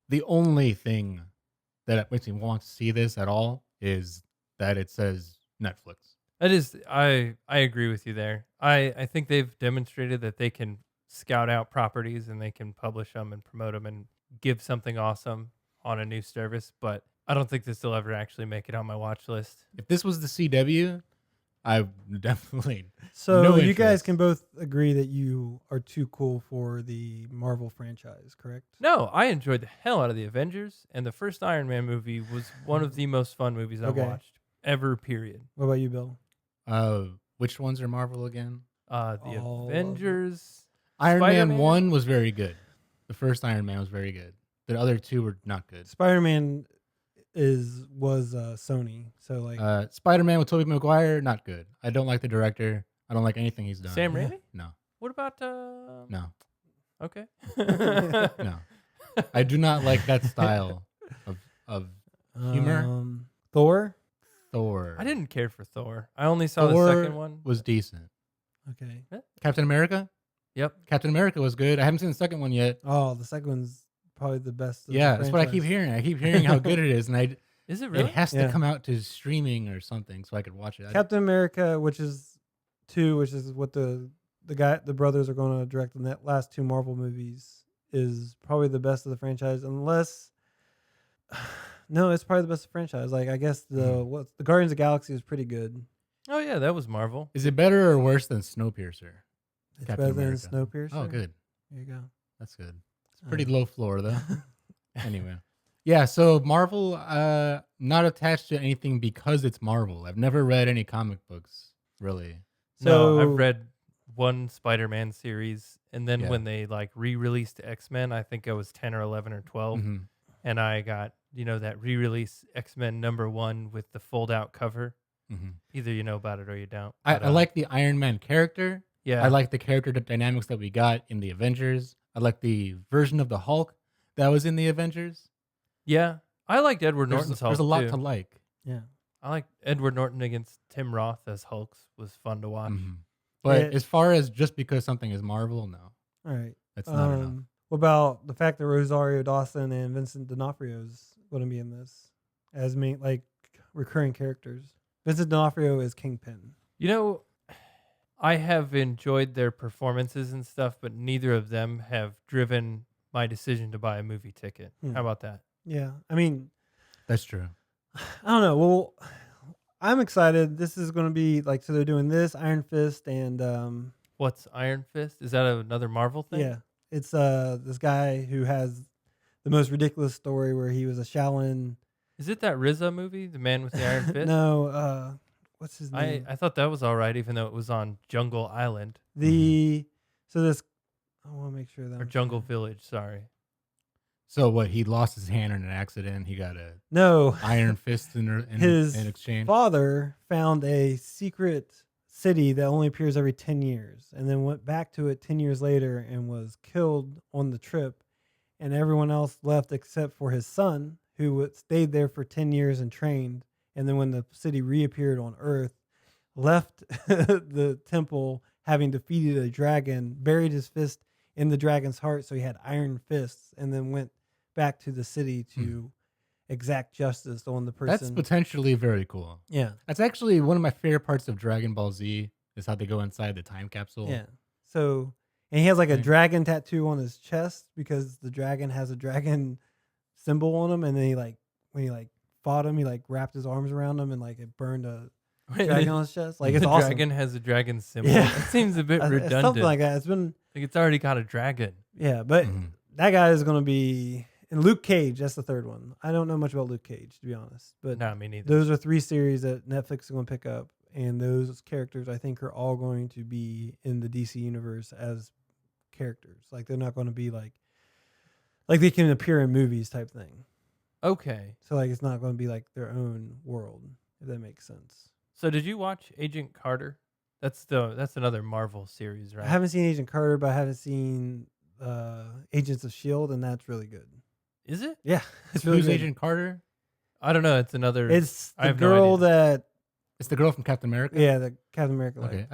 The only thing that makes me want to see this at all is that it says Netflix. That is, I agree with you there. I think they've demonstrated that they can scout out properties and they can publish them and promote them and give something awesome on a new service. But I don't think this will ever actually make it on my watch list. If this was the CW, I definitely So no you guys can interest. both agree that you are too cool for the Marvel franchise, correct? No, I enjoyed the hell out of the Avengers, and the first Iron Man movie was one of the most fun movies I've Okay. watched ever. Period. What about you, Bill? Which ones are Marvel again? The All of them. Avengers, Iron Man Spider-Man? 1 was very good. The first Iron Man was very good. The other two were not good. Spider-Man was Sony, so like Spider-Man with Tobey Maguire, not good. I don't like the director. I don't like anything he's done. Sam Raimi. No, What about no, Okay. no. I do not like that style of humor. Thor. Thor. I didn't care for Thor. I only saw Thor the second one. was decent. Okay. Captain America. Yep. Captain America was good. I haven't seen the second one yet. Oh, the second one's probably the best. Of the Yeah, that's what I keep franchise. hearing. I keep hearing how good it is, and Is it really? it has to Yeah. come out to streaming or something so I could watch it. Captain America, which is 2, which is what the brothers are going to direct the last 2 Marvel movies, is probably the best of the franchise. Unless, no, it's probably the best of the franchise. Like I guess the Guardians of the Galaxy is pretty good. Oh yeah, that was Marvel. Is it better or worse than Snowpiercer? It's Captain better America. than Snowpiercer. Oh, good. There you go. That's good. It's pretty Uh, low floor though. Anyway, yeah. So Marvel, not attached to anything because it's Marvel. I've never read any comic books really. No, So I've read one Spider-Man series, and then Yeah. when they like re-released X-Men, I think I was 10 or 11 or 12, Mhm. and I got that re-release X-Men #1 with the fold-out cover. Mhm. Either you know about it or you don't. I But, like the Iron Man character. Yeah. I like the character dynamics that we got in the Avengers. I like the version of the Hulk that was in the Avengers. Yeah, I liked Edward There's, Norton's there's Hulk a lot too. to like. yeah. I like Edward Norton against Tim Roth as Hulks was fun to watch. Mhm. But Yeah. as far as just because something is Marvel, no, All right. that's not enough. What about the fact that Rosario Dawson and Vincent D'Onofrio's going to be in this as recurring characters? Vincent D'Onofrio is Kingpin. You know, I have enjoyed their performances and stuff, but neither of them have driven my decision to buy a movie ticket. How about that? Yeah. I mean, That's true. I don't know. Well, I'm excited. This is going to be so they're doing this Iron Fist and What's Iron Fist? Is that another Marvel thing? yeah, it's this guy who has the most ridiculous story where he was a Shaolin. Is it that RZA movie, The Man with the Iron Fist? No, what's his name? I thought that was all right, even though it was on Jungle Island So this I want to make sure that or I'm Jungle saying- Village. Sorry. So what? He lost his hand in an accident. He got a No, Iron Fist in his exchange. father found a secret city that only appears every 10 years and then went back to it 10 years later and was killed on the trip, and everyone else left except for his son, who stayed there for 10 years and trained, and then when the city reappeared on Earth, left the temple having defeated a dragon, buried his fist in the dragon's heart so he had iron fists, and then went back to the city to exact justice on the person. That's potentially very cool. Yeah. That's actually one of my favorite parts of Dragon Ball Z is how they go inside the time capsule. Yeah. So, and he has like a Okay. dragon tattoo on his chest because the dragon has a dragon symbol on him, and then when he fought him, he wrapped his arms around him and it burned a dragon on his chest. It's the awesome. dragon has a dragon symbol. Yeah. That seems a bit redundant. Something like that. It's been It's already got a dragon. yeah, but that guy is going to be in Luke Cage. That's the third one. I don't know much about Luke Cage, to be honest, but No, me neither. those are 3 series that Netflix is going to pick up, and those characters I think are all going to be in the DC universe as characters. They're not going to be like they can appear in movies type thing. Okay. So it's not going to be their own world, if that makes sense. So did you watch Agent Carter? That's another Marvel series, right? I haven't seen Agent Carter, but I haven't seen Agents of S.H.I.E.L.D., and that's really good. Is it? Yeah, it's really Who's good. Agent Carter? I don't know. It's another. It's I the have no girl idea. that It's the girl from Captain America. the Captain America. Okay.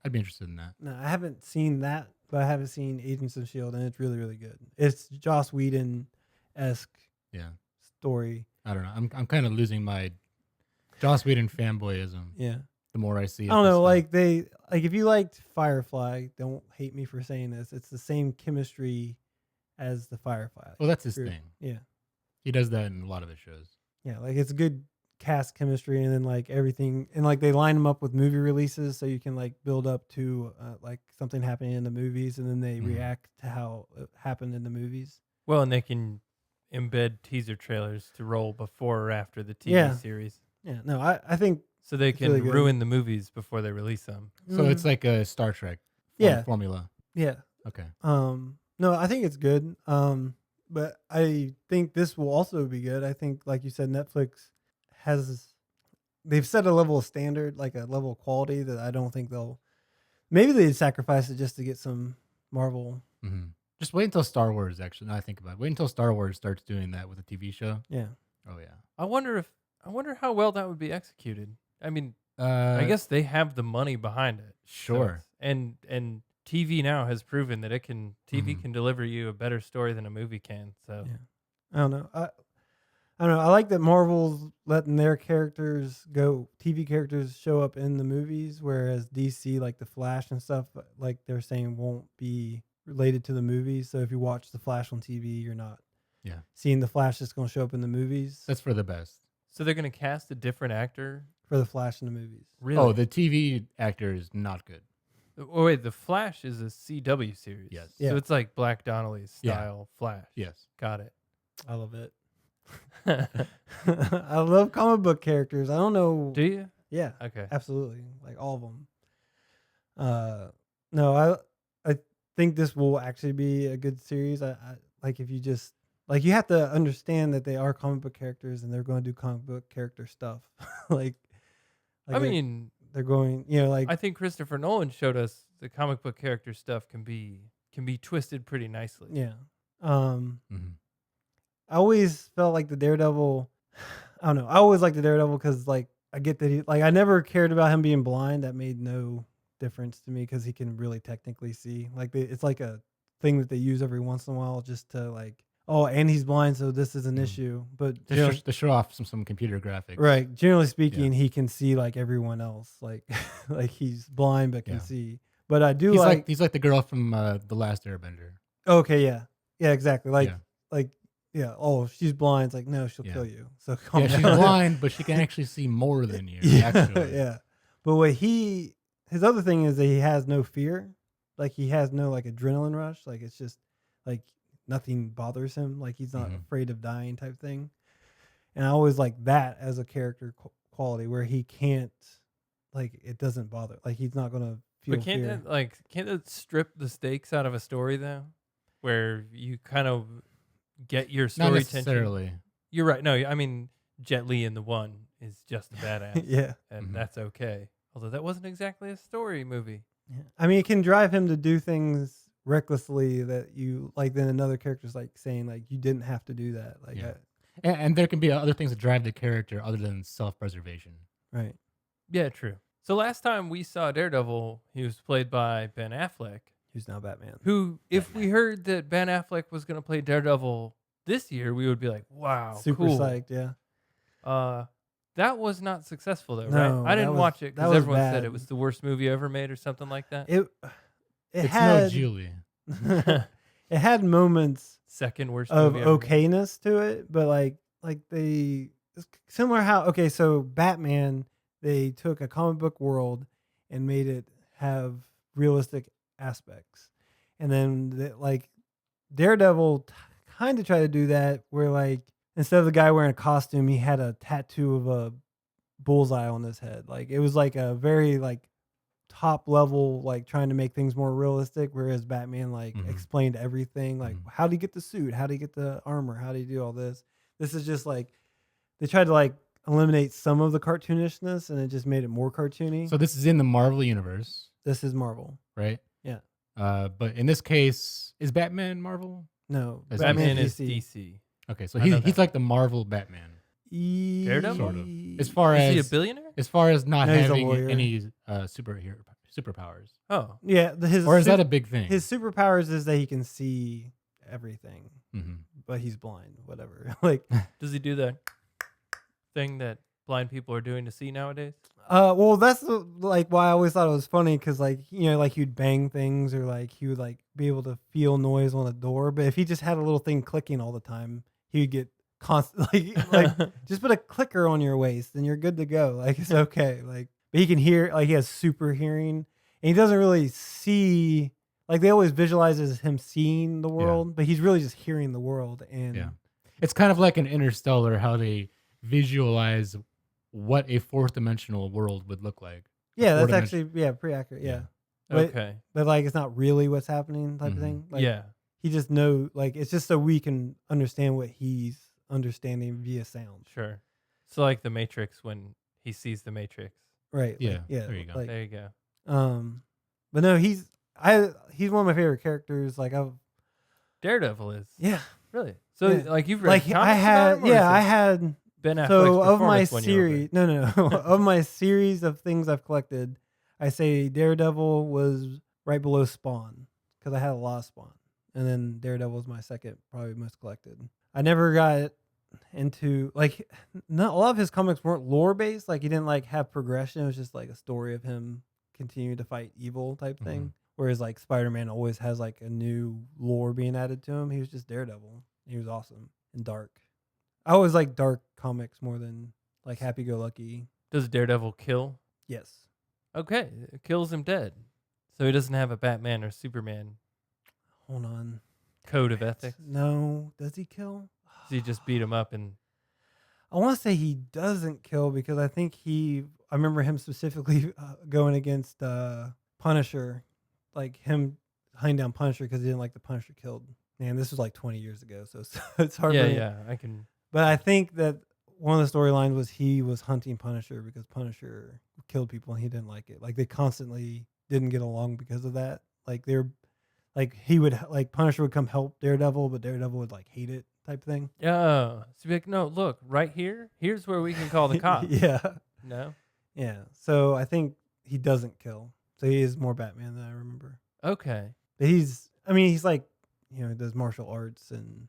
I'd be interested in that. No, I haven't seen that, but I haven't seen Agents of S.H.I.E.L.D., and it's really, really good. It's Joss Whedon esque Yeah. story. I don't know. I'm kind of losing my Joss Whedon fanboyism Yeah. the more I see I don't this know, stuff. like if you liked Firefly, don't hate me for saying this. It's the same chemistry as the Firefly Well, that's his group. thing. Yeah. He does that in a lot of his shows. Yeah, like it's good cast chemistry, and then like everything, and like they line them up with movie releases, so you can like build up to like something happening in the movies, and then they Mhm. react to how it happened in the movies. Well, and they can embed teaser trailers to roll before or after the TV Yeah. series, Yeah, no, I think so they It's can really good. ruin the movies before they release them. So it's mm, like a Star Trek Yeah. formula. yeah. Okay. No, I think it's good. But I think this will also be good. I think, like you said, Netflix they've set a level of standard, like a level of quality that I don't think maybe they'd sacrifice it just to get some Marvel. hmm Just wait until Star Wars. Actually, now I think about it. Wait until Star Wars starts doing that with a TV show. Yeah. Oh yeah. I wonder how well that would be executed. I mean, I I guess they have the money behind it. so Sure. it's- and TV now has proven that TV Mhm. can deliver you a better story than a movie can. So Yeah. I don't know. I don't know. I like that Marvel's letting their characters go, TV characters show up in the movies, whereas DC, like the Flash and stuff, like they're saying won't be related to the movies. So if you watch the Flash on TV, you're not Yeah. seeing the Flash that's going to show up in the movies That's for the best. so they're going to cast a different actor. for the Flash in the movies. Really? Oh, the TV actor is not good. Oh wait, the Flash is a CW series. Yes. Yeah. So it's like Black Donnelly's Yeah. style Flash. Yes. Got it. I love it. I love comic book characters. I don't know. Do you? Yeah, Okay. absolutely. Like all of them. No, I think this will actually be a good series. I like if you just like you have to understand that they are comic book characters and they're going to do comic book character stuff. like, I mean, they're going, like I think Christopher Nolan showed us the comic book character stuff can be twisted pretty nicely. yeah. hmm I always felt like the Daredevil. I don't know. I always liked the Daredevil because like I get that I never cared about him being blind. That made no difference to me because he can really technically see. Like it's like a thing that they use every once in a while just to like, oh, and he's blind, so this is an issue. But To show off some computer graphics. right, generally speaking, he can see like everyone else. Like like he's blind but can Yeah. see. But I do He's like the girl from The Last Airbender. okay, yeah, exactly. Like Yeah. like yeah. Oh, she's blind. It's like no, she'll Yeah. kill you. So calm Yeah, she's down. blind, but she can actually see more than you. Yeah, Actually. yeah. But what his other thing is that he has no fear. Like he has no like adrenaline rush. Like it's just like nothing bothers him. Like he's not Mhm. afraid of dying type thing. And I always like that as a character quality where he can't like it doesn't bother. Like he's not gonna feel But can't fear. that strip the stakes out of a story though, where you kind of get your Not story tension? necessarily. You're right. No, I mean Jet Li in the one is just a badass. Yeah. And Mhm. that's okay. Although that wasn't exactly a story movie. Yeah. I mean, it can drive him to do things recklessly that you like. Then another character's like saying like you didn't have to do that. Like, Yeah. And there can be other things that drive the character other than self-preservation. right. Yeah, true. So last time we saw Daredevil, he was played by Ben Affleck, Who's now Batman? who, if we heard that Ben Affleck was going to play Daredevil this year, we would be like, wow, Super cool. psyched. Yeah. That was not successful though, No, right? I that didn't was- watch it that because was everyone said bad. it was the worst movie ever made or something like that. It It's had no Julie. it had moments Second worst of movie ever made. okayness to it, but like it's similar how so Batman, they took a comic book world and made it have realistic aspects, and then like Daredevil kind of tried to do that where like instead of the guy wearing a costume, he had a tattoo of a bullseye on his head. Like it was like a very like top level, like trying to make things more realistic, whereas Batman like Mhm. explained everything, like Mhm. how do you get the suit, how do you get the armor, how do you do all this. This is just like they tried to like eliminate some of the cartoonishness and it just made it more cartoony. So this is in the Marvel universe, This is Marvel. right? Yeah. But in this case, is Batman Marvel? No, That's Batman DC. is DC. Okay, so I know he's that. like the Marvel Batman. Daredevil? Sort of. As far Is as he a billionaire? as far as not No, he's a having lawyer. any superpowers, Oh, Yeah, his or is that a big thing? his superpowers is that he can see everything. hmm but he's blind. Whatever. Like, Does he do the thing that blind people are doing to see nowadays? well, that's like why I always thought it was funny because like like he'd bang things or like he would like be able to feel noise on a door, but if he just had a little thing clicking all the time, he would get constant like just put a clicker on your waist and you're good to go. Like it's okay. Like but he can hear like he has super hearing and he doesn't really see like they always visualize as him seeing the world, but he's really just hearing the world and it's kind of like an Interstellar how they visualize what a fourth dimensional world would look like. Yeah, that's actually pretty accurate. Yeah. But, Okay. But like it's not really what's happening type of thing. Like, Yeah. He just like it's just so we can understand what he's understanding via sound. Sure. So like the Matrix when he sees the Matrix. Right. Yeah. Like, yeah. There you go. Like, There you go. But no, he's one of my favorite characters. Like Daredevil is. Yeah. Really? So like you've read like comics I had about him, or is I this had Ben Affleck's so of my performance when you were over? series no of my series of things I've collected, I say Daredevil was right below Spawn because I had a lot of Spawn, and then Daredevil was my second probably most collected. I never got into like not a lot of his comics weren't lore based. Like he didn't like have progression. It was just like a story of him continuing to fight evil type thing. Whereas like Spider-Man always has like a new lore being added to him. He was just Daredevil. He was awesome and dark. I always like dark comics more than like happy-go-lucky. Does Daredevil kill? Yes. Okay, it kills him dead. So he doesn't have a Batman or Superman Hold on. code of ethics. No. Does he kill? So you just beat him up and I want to say he doesn't kill because I think I remember him specifically going against Punisher, like him hunting down Punisher because he didn't like the Punisher killed. Man, this was like 20 years ago, so it's hard. I can. But I think that one of the storylines was he was hunting Punisher because Punisher killed people and he didn't like it. Like they constantly didn't get along because of that. Like he would like Punisher would come help Daredevil, but Daredevil would like hate it type thing. Yeah. So be like, no, look, right here. Here's where we can call the cops. Yeah. No. Yeah. So I think he doesn't kill. So he is more Batman than I remember. Okay. But he's like, does martial arts and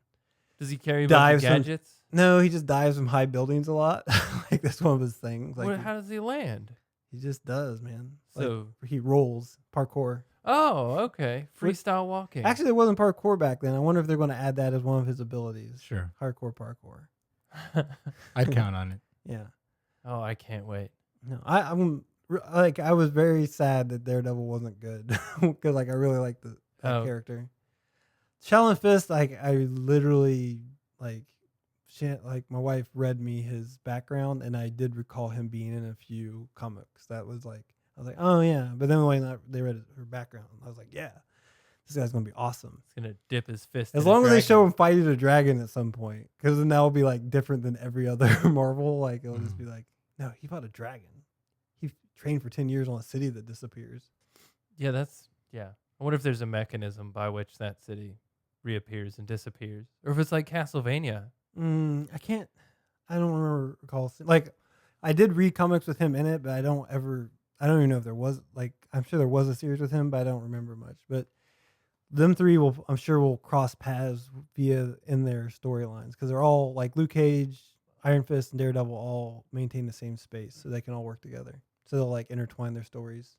Does he carry a bunch of dives from- gadgets? no, he just dives from high buildings a lot. Like that's one of his things. Like How does he land? he just does, man. Like, So, he rolls parkour. oh, okay. Freestyle walking. Actually, it wasn't parkour back then. I wonder if they're going to add that as one of his abilities. Sure. Hardcore parkour. I'd count on it. Yeah. Oh, I can't wait. No, I was very sad that Daredevil wasn't good because like I really liked that character. Shaolin Fist, like I literally like my wife read me his background and I did recall him being in a few comics. That was like I was like, oh yeah. But then when they read her background, I was like, yeah, this guy's gonna be awesome. He's gonna dip his fist. As in a long as they dragon. show him fighting a dragon at some point, because then that'll be like different than every other Marvel. Like it'll just be like, no, he fought a dragon. He trained for 10 years on a city that disappears. Yeah, I wonder if there's a mechanism by which that city reappears and disappears, or if it's like Castlevania. I don't recall. Like, I did read comics with him in it, but I don't even know if there was, like, I'm sure there was a series with him, but I don't remember much. But them three I'm sure will cross paths in their storylines because they're all, like, Luke Cage, Iron Fist, and Daredevil all maintain the same space, so they can all work together. So they'll, like, intertwine their stories.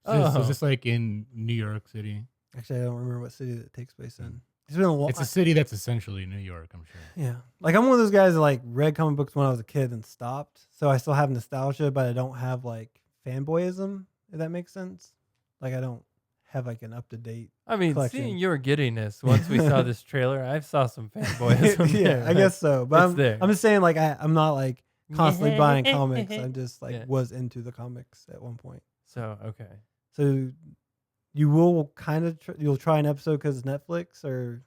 So is this like in New York City? Actually, I don't remember what city that takes place in. It's been a long. It's a city that's essentially New York, I'm sure. Yeah, like I'm one of those guys that like read comic books when I was a kid and stopped, so I still have nostalgia, but I don't have like fanboyism. If that makes sense. Like I don't have like an up to date. I mean, collection. seeing your giddiness once we saw this trailer, I saw some fanboyism. Yeah, I guess so. But It's there. I'm just saying like I'm not like constantly buying comics. I'm just like Yeah. was into the comics at one point. So okay. So you will kind of you'll try an episode because it's Netflix or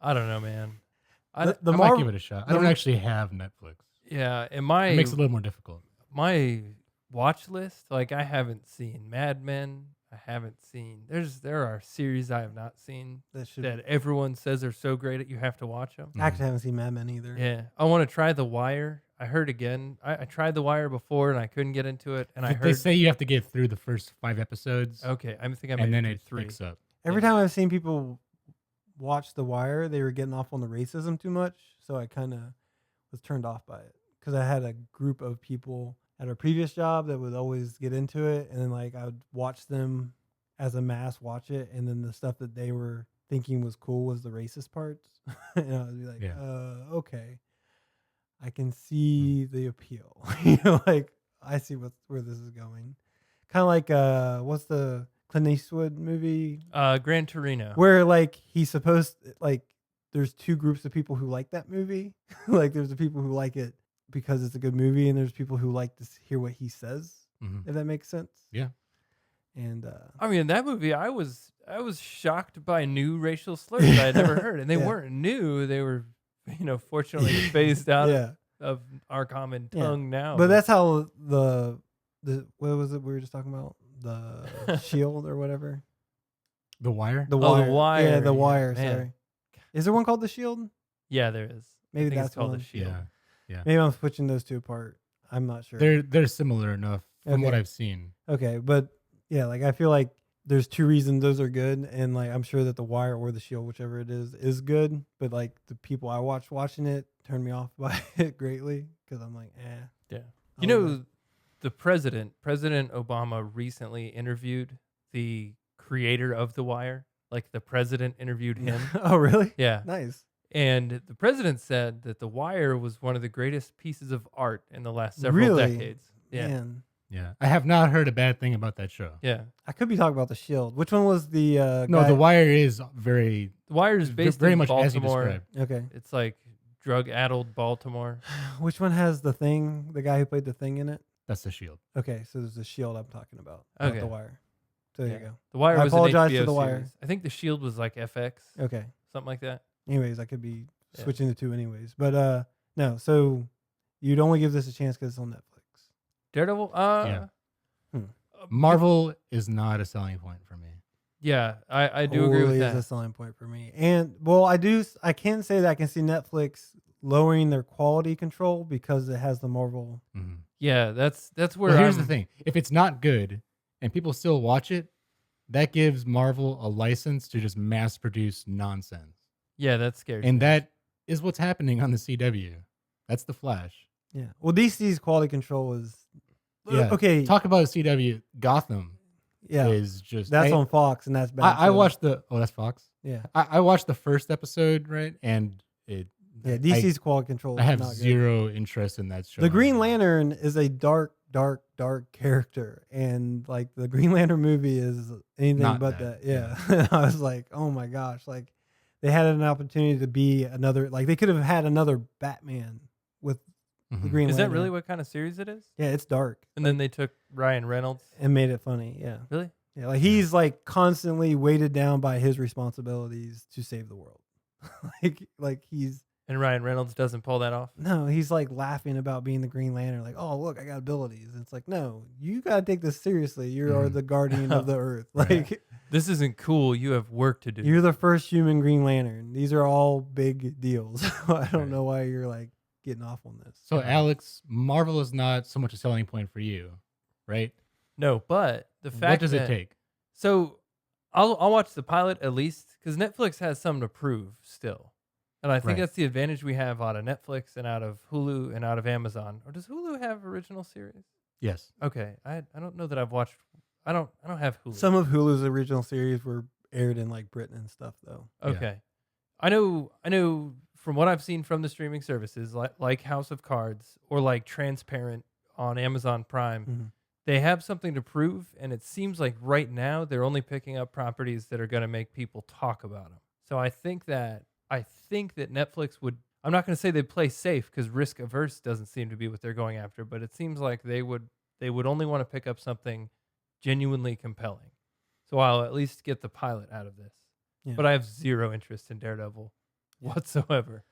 I don't know, man. I might give it a shot. I don't actually have Netflix. Yeah, and It makes it a little more difficult. my watch list, like I haven't seen Mad Men. I haven't seen. There are series I have not seen that everyone says are so great that you have to watch them. Actually, I haven't seen Mad Men either. Yeah, I want to try The Wire. I heard again. I tried The Wire before and I couldn't get into it. And I They heard say you have to get through the first 5 episodes, okay. I think I and then made it three. picks up. Every time I've seen people watched The Wire, they were getting off on the racism too much, so I kind of was turned off by it because I had a group of people at a previous job that would always get into it, and then like I would watch them as a mass watch it, and then the stuff that they were thinking was cool was the racist parts, and I would be like, Yeah. okay, I can see the appeal, you know, like I see where this is going, kind of like what's the Clint Eastwood movie Gran Torino. where like he's supposed like there's two groups of people who like that movie. Like there's the people who like it because it's a good movie, and there's people who like to hear what he says. Mhm. If that makes sense. Yeah. And I mean, in that movie, I was shocked by new racial slurs I had never heard, and they Yeah. weren't new. They were, fortunately phased out yeah, of our common Yeah. tongue now. but that's how the what was it we were just talking about, the Shield or whatever. The Wire. The Oh, Wire. The Wire, Yeah, The yeah, Wire. man. Sorry. Is there one called The Shield? yeah, there is. Maybe I think that's it's called one. The Shield. Yeah. Maybe I'm switching those two apart. I'm not sure. They're similar enough from what Okay. I've seen. Okay, but yeah, like I feel like there's two reasons those are good, and like I'm sure that The Wire or The Shield, whichever it is good. But like the people I watching it turned me off by it greatly because I'm like, Yeah. I'll You go. know, the President Obama recently interviewed the creator of The Wire. Like the president interviewed him. Oh, really? Yeah. Nice. And the president said that The Wire was one of the greatest pieces of art in the last several Really? decades. Yeah. Man, Yeah. I have not heard a bad thing about that show. Yeah. I could be talking about The Shield. Which one was the No, guy? The Wire is very The Wire is based very in much as you Baltimore. described. Okay. It's like drug-addled Baltimore. Which one has the Thing? The guy who played the Thing in it? That's The Shield. Okay, so there's The Shield I'm talking about. Not Okay. The Wire. So there Yeah. you go. The Wire I was an apologize HBO to The Wire. series. I think The Shield was like FX, Okay. something like that. Anyways, I could be Yeah. switching the two anyways. But no, so you'd only give this a chance because it's on Netflix. Daredevil. Yeah. Hmm. Marvel is not a selling point for me. Yeah, I do agree with Totally is that. a selling point for me. And well, I can say that I can see Netflix lowering their quality control because it has the Marvel. Mhm. Yeah, that's where. Well, here's the I'm- thing: if it's not good and people still watch it, that gives Marvel a license to just mass produce nonsense, Yeah, that scares me. and that is what's happening on the CW. That's the Flash. Yeah. Well, DC's quality control is Yeah. okay. Talk about CW. Gotham Yeah. is just That's on Fox, and that's bad. I too. watched the. Oh, that's Fox. Yeah. I watched the first episode, right, and it. Yeah. DC's quality control. I is have not good. zero interest in that show. The Green anymore. Lantern is a dark character, and like the Green Lantern movie is anything Not but that, that. Yeah. I was like, oh my gosh, like they had an opportunity to be another. Like they could have had another Batman with the Mhm. Green Is Lantern. that really what kind of series it is? Yeah, it's dark And then they took Ryan Reynolds. and made it funny. Yeah. Really? Yeah, like he's like constantly weighted down by his responsibilities to save the world. like he's And Ryan Reynolds doesn't pull that off. no, he's like laughing about being the Green Lantern. Like, oh look, I got abilities. And it's like, no, you gotta take this seriously. You are Mhm. the guardian of the Earth. Right. Like This isn't cool. You have work to do. you're the first human Green Lantern. These are all big deals. I don't Right. know why you're like getting off on this. So, Alex, Marvel is not so much a selling point for you, right? No, but the fact What does that, it take? So I'll watch the pilot at least because Netflix has something to prove still. And I think Right. that's the advantage we have out of Netflix and out of Hulu and out of Amazon. Or does Hulu have original series? Yes. Okay. I don't know that I've watched I don't have Hulu. Some of Hulu's original series were aired in like Britain and stuff though. Yeah. Okay. I know from what I've seen from the streaming services like House of Cards or like Transparent on Amazon Prime, Mhm. they have something to prove, and it seems like right now they're only picking up properties that are going to make people talk about them. So I think that Netflix would. I'm not going to say they play safe because risk averse doesn't seem to be what they're going after, but it seems like they would only want to pick up something genuinely compelling. So I'll at least get the pilot out of this. Yeah. But I have zero interest in Daredevil Yeah. whatsoever.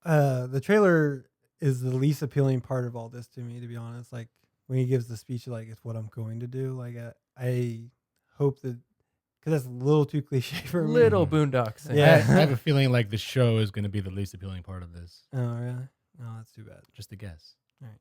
The trailer is the least appealing part of all this to me, to be honest. Like when he gives the speech, like it's what I'm going to do. Like I hope that because that's a little too cliche for me. Little Boondocks. I Yeah. have a feeling like the show is going to be the least appealing part of this. Oh really? No, that's too bad. Just a guess. All right.